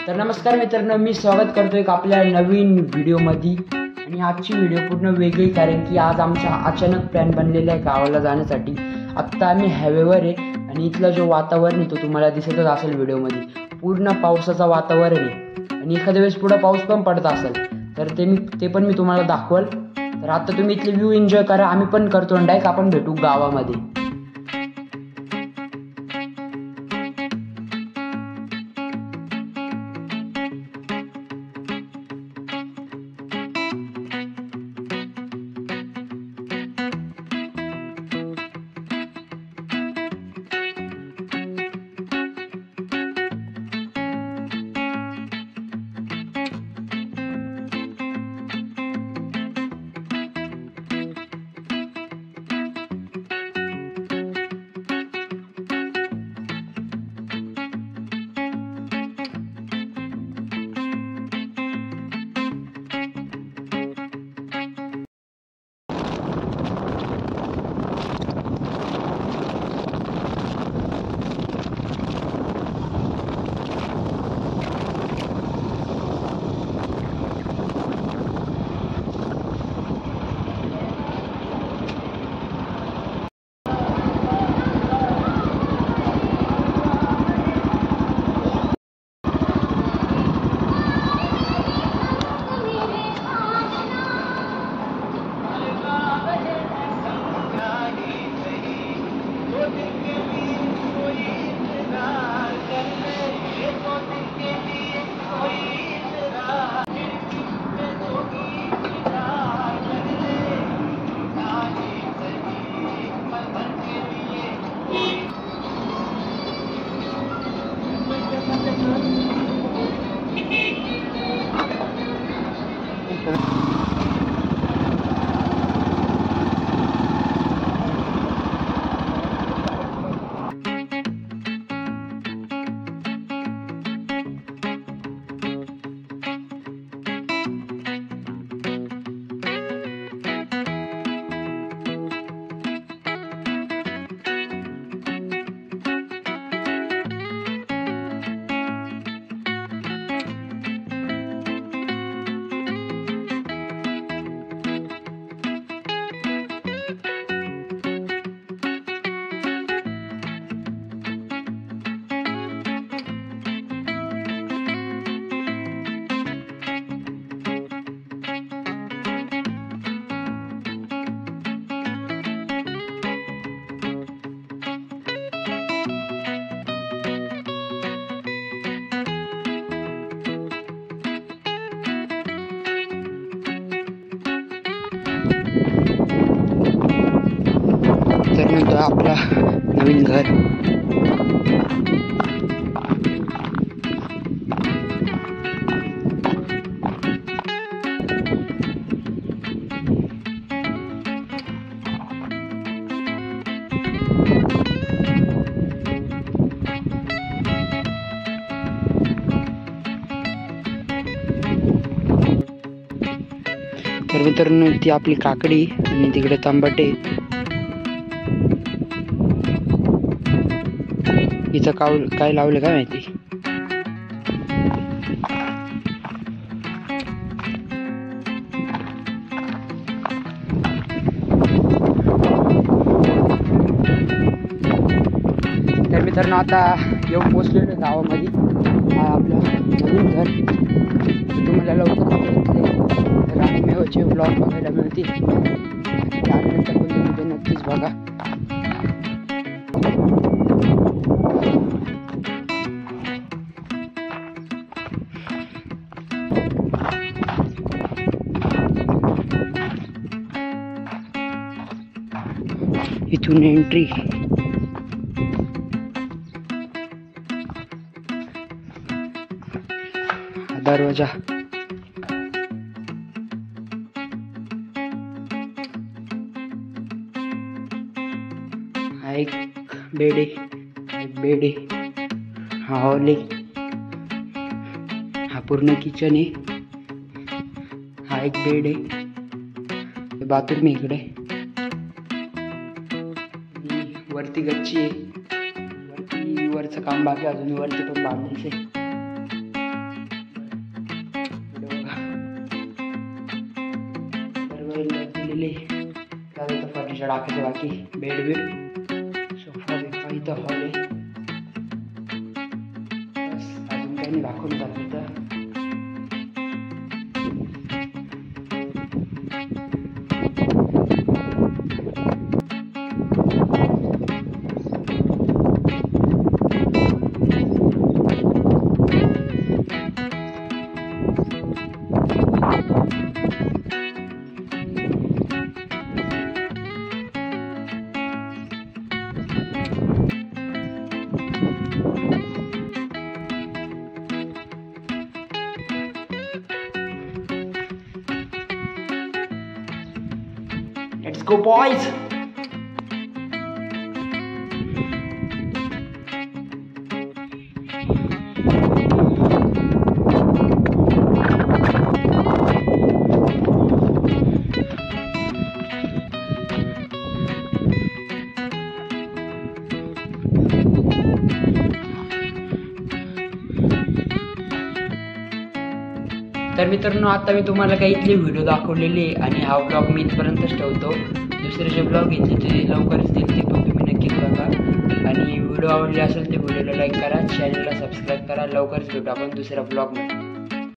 तर नमस्कार मित्रांनो, मी स्वागत करतोय आपल्या नवीन व्हिडिओमध्ये. आणि आजची व्हिडिओ पूर्ण वेगळी, कारण की आज आमचा अचानक प्लॅन बनलेला आहे गावाला जाण्यासाठी. आत्ता आम्ही हायवेवर आहे आणि इथलं जो वातावरण आहे तो तुम्हाला दिसतच असेल व्हिडिओमध्ये. पूर्ण पावसाचं वातावरण आहे आणि एखाद्या वेळेस पुढं पाऊस पण पडत असेल तर ते पण मी तुम्हाला दाखवल. तर आता तुम्ही इथले व्ह्यू एन्जॉय करा, आम्ही पण करतो आणि डायरेक्ट आपण भेटू गावामध्ये. तर म्हणतो आपला नवीन घर. तर मित्रांनो, ती आपली काकडी आणि तिकडे तांबटे. इथं काय लावलं काय माहिती. तर मित्रांनो, आता येऊन पोचलेलो गावामध्ये. हा आपलं नवीन घर. तुम्हाला लवकर राणीमेवाचे ब्लॉग बघायला मिळतील. त्यानंतर पण तुम्ही नक्कीच बघा. इथून एंट्री. दरवाजा. हा एक बेड आहे. हा हॉल आहे. हा पूर्ण किचन आहे. हा एक बेड आहे. बाथरूम आहे इकडे. वरती गच्ची आहे. वरचं काम बाकी अजून वरती पण बांधायचं आहे. फर्निचर टाकायचं बाकी, बेड सोफा बिफा इथं हॉल आहे. बस अजून काही नाही दाखवून जात इथं. Let's go, boys! तर मित्रांनो, आता मी तुम्हाला काही इथले व्हिडिओ दाखवलेले आणि हा ब्लॉग मी इथपर्यंतच ठेवतो. दुसरे जे ब्लॉग येतील ते लवकरच येतील, ते पण तुम्ही नक्कीच बघा. आणि व्हिडिओ आवडले असेल तर व्हिडिओला लाईक करा, चॅनलला सबस्क्राईब करा. लवकरच भेटू आपण दुसऱ्या ब्लॉगमध्ये.